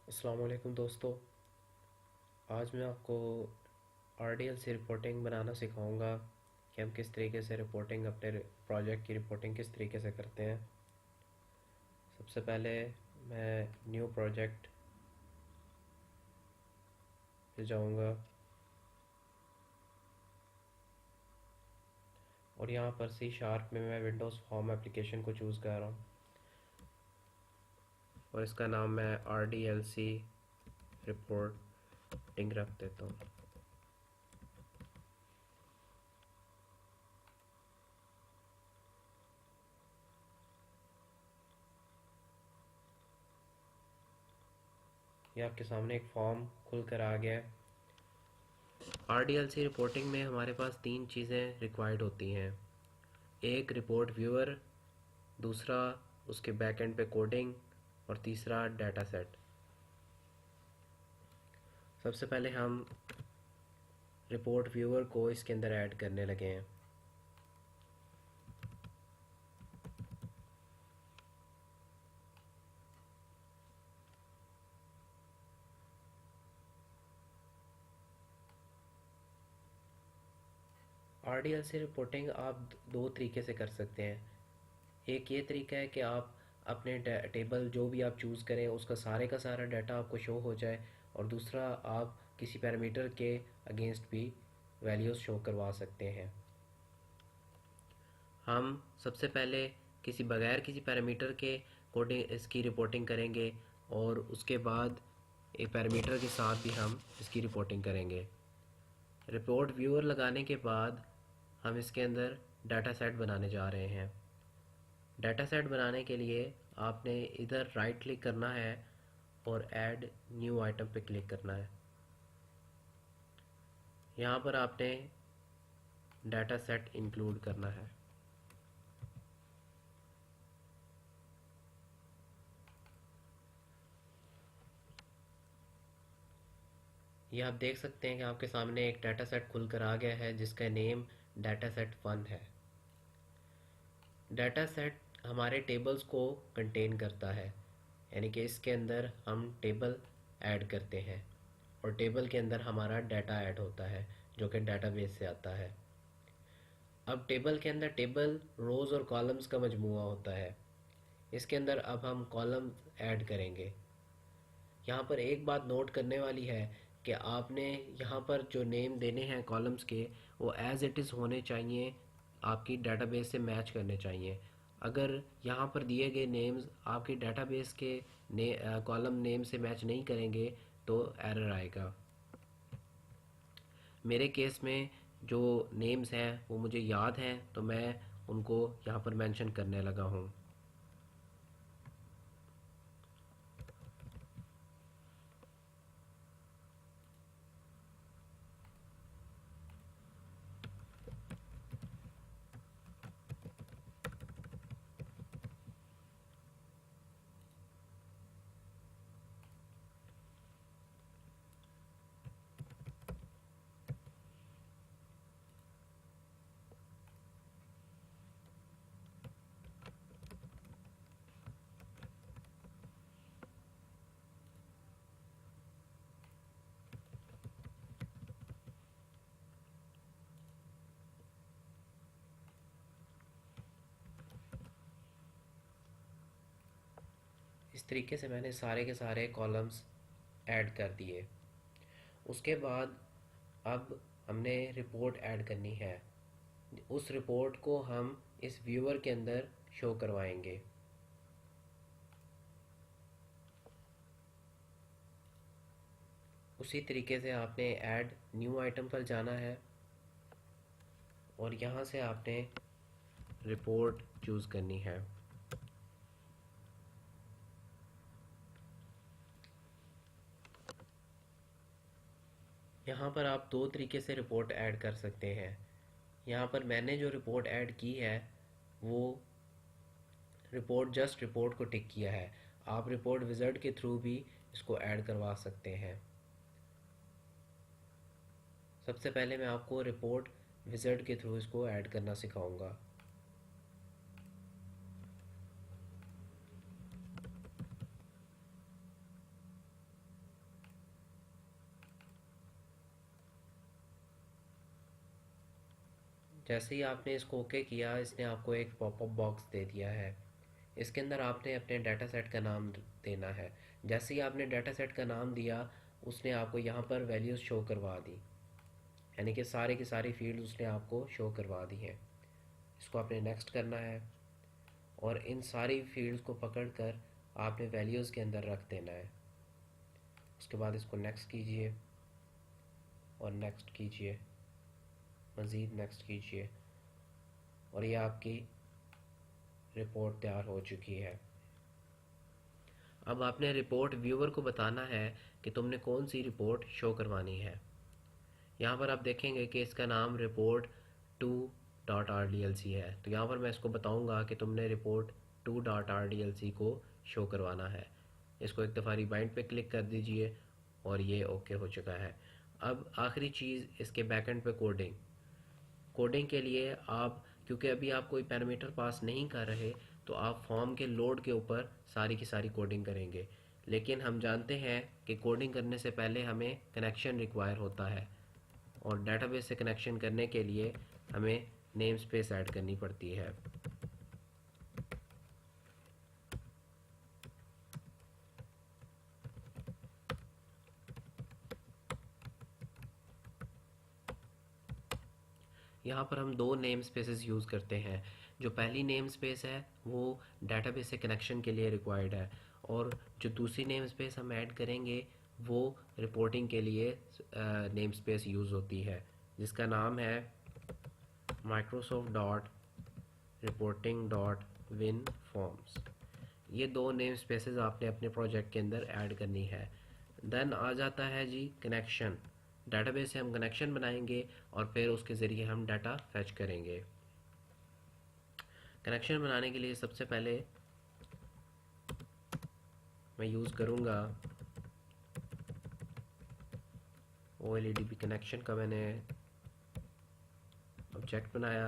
अस्सलाम वालेकुम दोस्तों। आज मैं आपको आरडीएल से रिपोर्टिंग बनाना सिखाऊंगा कि हम किस तरीके से रिपोर्टिंग अपने प्रोजेक्ट की रिपोर्टिंग किस तरीके से करते हैं। सबसे पहले मैं न्यू प्रोजेक्ट पे जाऊंगा और यहाँ पर सी शार्प में मैं विंडोज़ फॉर्म एप्लीकेशन को चूज़ कर रहा हूँ और इसका नाम मैं आरडीएल सी रिपोर्टिंग रख देता हूँ। ये आपके सामने एक फॉर्म खुल कर आ गया है। आरडीएलसी रिपोर्टिंग में हमारे पास तीन चीज़ें रिक्वायर्ड होती हैं। एक रिपोर्ट व्यूअर, दूसरा उसके बैक एंड पे कोडिंग और तीसरा डाटा सेट। सबसे पहले हम रिपोर्ट व्यूअर को इसके अंदर ऐड करने लगे हैं। आरडीएलसी रिपोर्टिंग आप दो तरीके से कर सकते हैं। एक ये तरीका है कि आप अपने टेबल जो भी आप चूज़ करें उसका सारे का सारा डाटा आपको शो हो जाए, और दूसरा आप किसी पैरामीटर के अगेंस्ट भी वैल्यूज़ शो करवा सकते हैं। हम सबसे पहले किसी पैरामीटर के कोडिंग इसकी रिपोर्टिंग करेंगे और उसके बाद एक पैरामीटर के साथ भी हम इसकी रिपोर्टिंग करेंगे। रिपोर्ट व्यूअर लगाने के बाद हम इसके अंदर डाटा सेट बनाने जा रहे हैं। डाटा सेट बनाने के लिए आपने इधर राइट क्लिक करना है और ऐड न्यू आइटम पे क्लिक करना है। यहाँ पर आपने डाटा सेट इंक्लूड करना है। ये आप देख सकते हैं कि आपके सामने एक डाटा सेट खुलकर आ गया है जिसका नेम डाटा सेट 1 है। डाटा सेट हमारे टेबल्स को कंटेन करता है, यानी कि इसके अंदर हम टेबल ऐड करते हैं और टेबल के अंदर हमारा डाटा ऐड होता है जो कि डाटाबेस से आता है। अब टेबल के अंदर टेबल रोज़ और कॉलम्स का मजमूआ होता है। इसके अंदर अब हम कॉलम ऐड करेंगे। यहाँ पर एक बात नोट करने वाली है कि आपने यहाँ पर जो नेम देने हैं कॉलम्स के, वो एज़ इट इज़ होने चाहिए, आपकी डाटाबेस से मैच करने चाहिए। अगर यहाँ पर दिए गए नेम्स आपके डाटाबेस के कॉलम नेम से मैच नहीं करेंगे तो एरर आएगा। मेरे केस में जो नेम्स हैं वो मुझे याद हैं तो मैं उनको यहाँ पर मेंशन करने लगा हूँ। इस तरीके से मैंने सारे के सारे कॉलम्स ऐड कर दिए। उसके बाद अब हमने रिपोर्ट ऐड करनी है। उस रिपोर्ट को हम इस व्यूअर के अंदर शो करवाएंगे। उसी तरीके से आपने ऐड न्यू आइटम पर जाना है और यहाँ से आपने रिपोर्ट चूज़ करनी है। यहाँ पर आप दो तरीके से रिपोर्ट ऐड कर सकते हैं। यहाँ पर मैंने जो रिपोर्ट ऐड की है वो जस्ट रिपोर्ट को टिक किया है। आप रिपोर्ट विज़ार्ड के थ्रू भी इसको ऐड करवा सकते हैं। सबसे पहले मैं आपको रिपोर्ट विज़ार्ड के थ्रू इसको ऐड करना सिखाऊंगा। जैसे ही आपने इसको ओके किया, इसने आपको एक पॉपअप बॉक्स दे दिया है। इसके अंदर आपने अपने डाटा सेट का नाम देना है। जैसे ही आपने डाटा सेट का नाम दिया, उसने आपको यहाँ पर वैल्यूज़ शो करवा दी, यानी कि सारे की सारी फील्ड उसने आपको शो करवा दी हैं। इसको आपने नेक्स्ट करना है और इन सारी फील्ड्स को पकड़कर आपने वैल्यूज़ के अंदर रख देना है। उसके बाद इसको नेक्स्ट कीजिए और नेक्स्ट कीजिए, मज़ीद नेक्स्ट कीजिए, और ये आपकी रिपोर्ट तैयार हो चुकी है। अब आपने रिपोर्ट व्यूअर को बताना है कि तुमने कौन सी रिपोर्ट शो करवानी है। यहाँ पर आप देखेंगे कि इसका नाम रिपोर्ट 2.rdlc है, तो यहाँ पर मैं इसको बताऊँगा कि तुमने रिपोर्ट 2.rdlc को शो करवाना है। इसको एक दफ़ा रिबाइंड पे क्लिक कर दीजिए और ये ओके हो चुका है। अब आखिरी चीज़, इसके बैकएंड पे कोडिंग। कोडिंग के लिए आप, क्योंकि अभी आप कोई पैरामीटर पास नहीं कर रहे, तो आप फॉर्म के लोड के ऊपर सारी की सारी कोडिंग करेंगे। लेकिन हम जानते हैं कि कोडिंग करने से पहले हमें कनेक्शन रिक्वायर होता है, और डेटाबेस से कनेक्शन करने के लिए हमें नेम स्पेस ऐड करनी पड़ती है। यहाँ पर हम दो नेम स्पेसेस यूज़ करते हैं। जो पहली नेम स्पेस है वो डेटाबेस से कनेक्शन के लिए रिक्वायर्ड है, और जो दूसरी नेम स्पेस हम ऐड करेंगे वो रिपोर्टिंग के लिए नेम स्पेस यूज़ होती है, जिसका नाम है Microsoft dot reporting dot win forms. ये दो नेम स्पेसेस आपने अपने प्रोजेक्ट के अंदर ऐड करनी है। देन आ जाता है जी कनेक्शन। डेटाबेस से हम कनेक्शन बनाएंगे और फिर उसके ज़रिए हम डाटा फैच करेंगे। कनेक्शन बनाने के लिए सबसे पहले मैं यूज़ करूँगा OLEDP कनेक्शन का। मैंने ऑब्जेक्ट बनाया,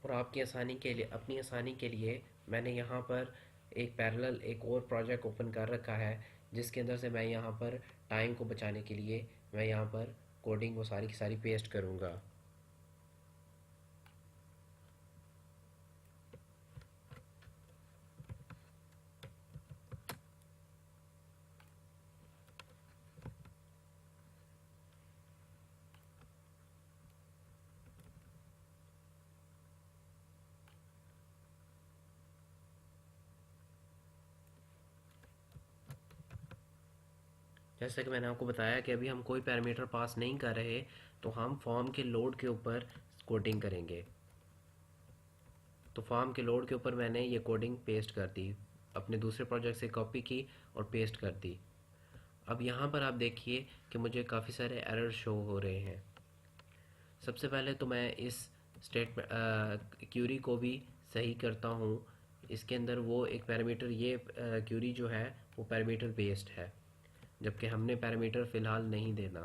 और आपकी आसानी के लिए, अपनी आसानी के लिए मैंने यहाँ पर एक पैरेलल एक और प्रोजेक्ट ओपन कर रखा है, जिसके अंदर से मैं यहाँ पर टाइम को बचाने के लिए मैं यहाँ पर कोडिंग वो सारी की सारी पेस्ट करूँगा। जैसे कि मैंने आपको बताया कि अभी हम कोई पैरामीटर पास नहीं कर रहे, तो हम फॉर्म के लोड के ऊपर कोडिंग करेंगे। तो फॉर्म के लोड के ऊपर मैंने ये कोडिंग पेस्ट कर दी, अपने दूसरे प्रोजेक्ट से कॉपी की और पेस्ट कर दी। अब यहाँ पर आप देखिए कि मुझे काफ़ी सारे एरर शो हो रहे हैं। सबसे पहले तो मैं इस स्टेटमेंट क्यूरी को भी सही करता हूँ। इसके अंदर वो एक पैरामीटर, ये क्यूरी जो है वो पैरामीटर बेस्ड है, जबकि हमने पैरामीटर फ़िलहाल नहीं देना।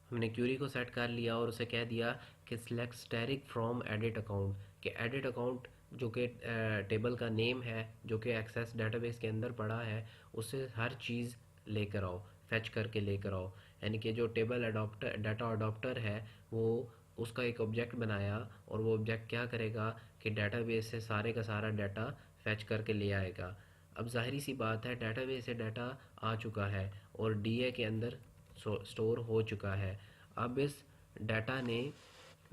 हमने क्यूरी को सेट कर लिया और उसे कह दिया कि select static from edit account, कि एडिट अकाउंट जो कि टेबल का नेम है, जो कि एक्सेस डेटाबेस के अंदर पड़ा है, उससे हर चीज़ लेकर आओ, फैच करके लेकर आओ। यानी कि जो टेबल अडॉप्टर, डाटा अडॉप्टर है, वो उसका एक ऑब्जेक्ट बनाया, और वो ऑब्जेक्ट क्या करेगा कि डेटाबेस से सारे का सारा डाटा फैच करके ले आएगा। अब जाहिर सी बात है, डेटाबेस से डाटा आ चुका है और डीए के अंदर स्टोर हो चुका है। अब इस डाटा ने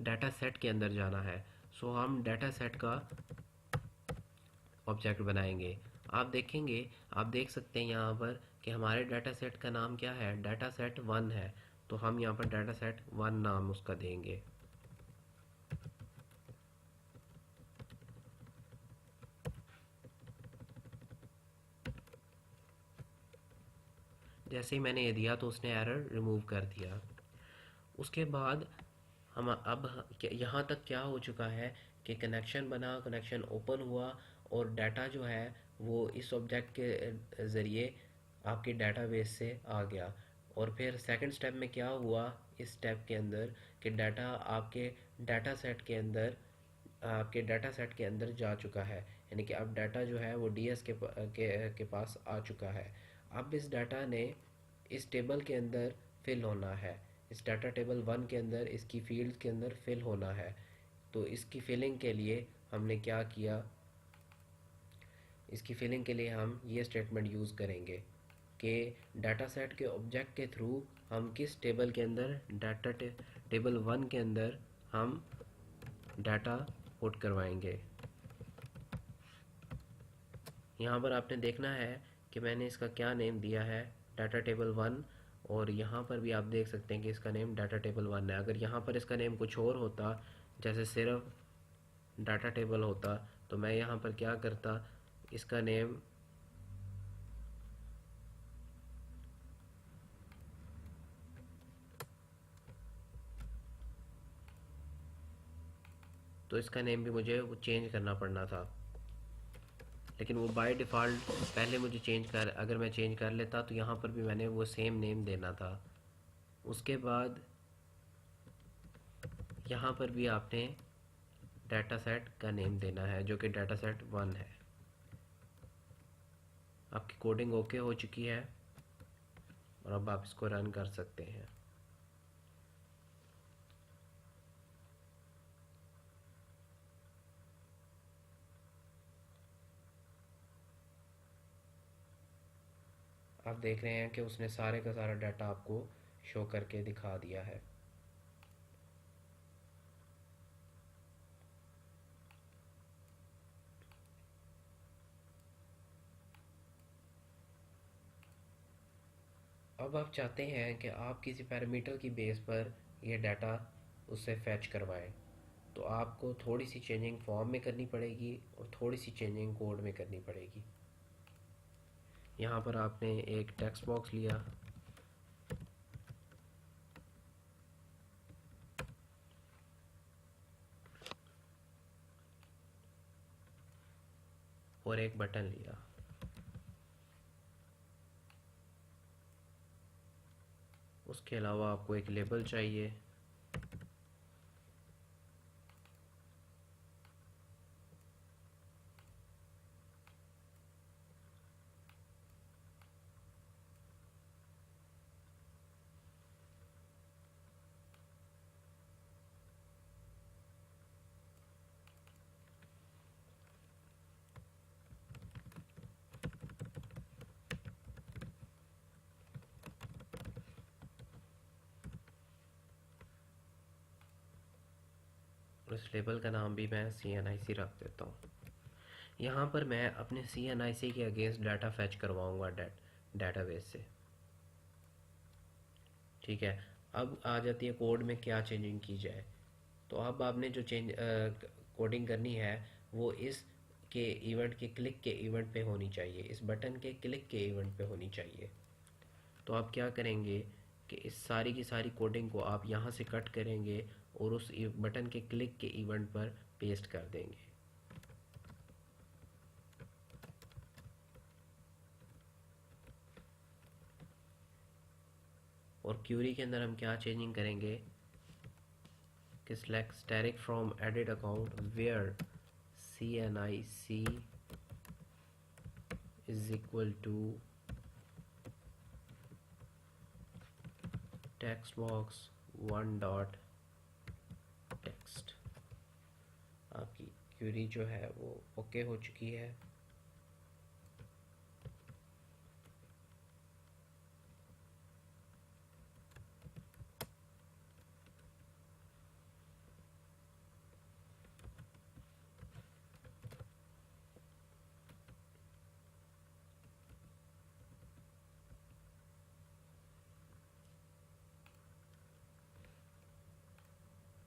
डाटा सेट के अंदर जाना है, सो हम डाटा सेट का ऑब्जेक्ट बनाएंगे। आप देखेंगे, आप देख सकते हैं यहाँ पर कि हमारे डाटा सेट का नाम क्या है, डाटा सेट 1 है, तो हम यहाँ पर डाटा सेट 1 नाम उसका देंगे। जैसे ही मैंने ये दिया तो उसने एरर रिमूव कर दिया। उसके बाद हम अब यहाँ तक क्या हो चुका है कि कनेक्शन बना, कनेक्शन ओपन हुआ, और डाटा जो है वो इस ऑब्जेक्ट के ज़रिए आपके डाटाबेस से आ गया। और फिर सेकंड स्टेप में क्या हुआ इस स्टेप के अंदर, कि डाटा आपके डाटा सेट के अंदर जा चुका है, यानी कि अब डाटा जो है वो डीएस के पास आ चुका है। अब इस डाटा ने इस टेबल के अंदर फिल होना है, इस डाटा टेबल वन के अंदर इसकी फील्ड के अंदर फिल होना है। तो इसकी फिलिंग के लिए हमने क्या किया, इसकी फिलिंग के लिए हम ये स्टेटमेंट यूज़ करेंगे कि डाटा सेट के ऑब्जेक्ट के थ्रू हम किस टेबल के अंदर, टेबल वन के अंदर हम डाटा पुट करवाएंगे। यहाँ पर आपने देखना है कि मैंने इसका क्या नेम दिया है, डाटा टेबल वन। और यहाँ पर भी आप देख सकते हैं कि इसका नेम डाटा टेबल वन है। अगर यहाँ पर इसका नेम कुछ और होता, जैसे सिर्फ डाटा टेबल होता, तो मैं यहाँ पर क्या करता, इसका नेम तो इसका नेम भी मुझे वो चेंज करना पड़ना था, लेकिन वो बाय डिफ़ॉल्ट पहले मुझे अगर मैं चेंज कर लेता तो यहाँ पर भी मैंने वो सेम नेम देना था। उसके बाद यहाँ पर भी आपने डाटा सेट का नेम देना है जो कि डाटा सेट वन है। आपकी कोडिंग ओके हो चुकी है और अब आप इसको रन कर सकते हैं। आप देख रहे हैं कि उसने सारे का सारा डाटा आपको शो करके दिखा दिया है। अब आप चाहते हैं कि आप किसी पैरामीटर की बेस पर यह डाटा उससे फैच करवाएं, तो आपको थोड़ी सी चेंजिंग फॉर्म में करनी पड़ेगी और थोड़ी सी चेंजिंग कोड में करनी पड़ेगी। यहाँ पर आपने एक टेक्स्ट बॉक्स लिया और एक बटन लिया। उसके अलावा आपको एक लेबल चाहिए। और इस लेबल का नाम भी मैं CNIC रख देता हूँ। यहाँ पर मैं अपने CNIC के अगेंस्ट डाटा फैच करवाऊँगा डाटाबेस से। ठीक है, अब आ जाती है कोड में क्या चेंजिंग की जाए। तो अब आपने जो कोडिंग करनी है वो इस के इवेंट के क्लिक के इवेंट पे होनी चाहिए, इस बटन के क्लिक के इवेंट पे होनी चाहिए। तो आप क्या करेंगे कि इस सारी की सारी कोडिंग को आप यहाँ से कट करेंगे और उस बटन के क्लिक के इवेंट पर पेस्ट कर देंगे। और क्यूरी के अंदर हम क्या चेंजिंग करेंगे कि select static from edit account where CNIC is equal to text box one dot text. आपकी क्यूरी जो है वो ओके हो चुकी है।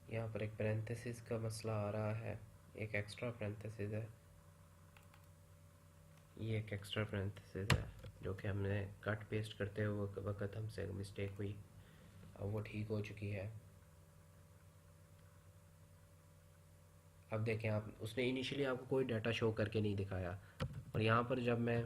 यहाँ पर एक पैरेंथेसिस का मसला आ रहा है, एक एक्स्ट्रा पैरेंथेसिस है, ये एक एक्स्ट्रा पैरेंथेसिस है जो कि हमने कट पेस्ट करते हुए वक्त हमसे मिस्टेक हुई। अब वो ठीक हो चुकी है। अब देखें आप, उसने इनिशियली आपको कोई डाटा शो करके नहीं दिखाया, और यहाँ पर जब मैं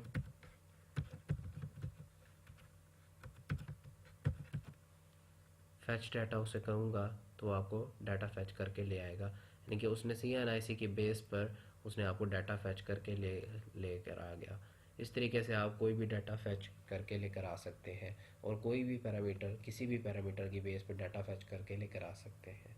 फैच डाटा उसे कहूँगा तो आपको डाटा फैच करके ले आएगा, यानी कि उसने CNIC के बेस पर उसने आपको डाटा फैच करके लेकर आ गया। इस तरीके से आप कोई भी डाटा फैच करके लेकर आ सकते हैं और कोई भी पैरामीटर किसी भी पैरामीटर की बेस पर डाटा फैच करके लेकर आ सकते हैं।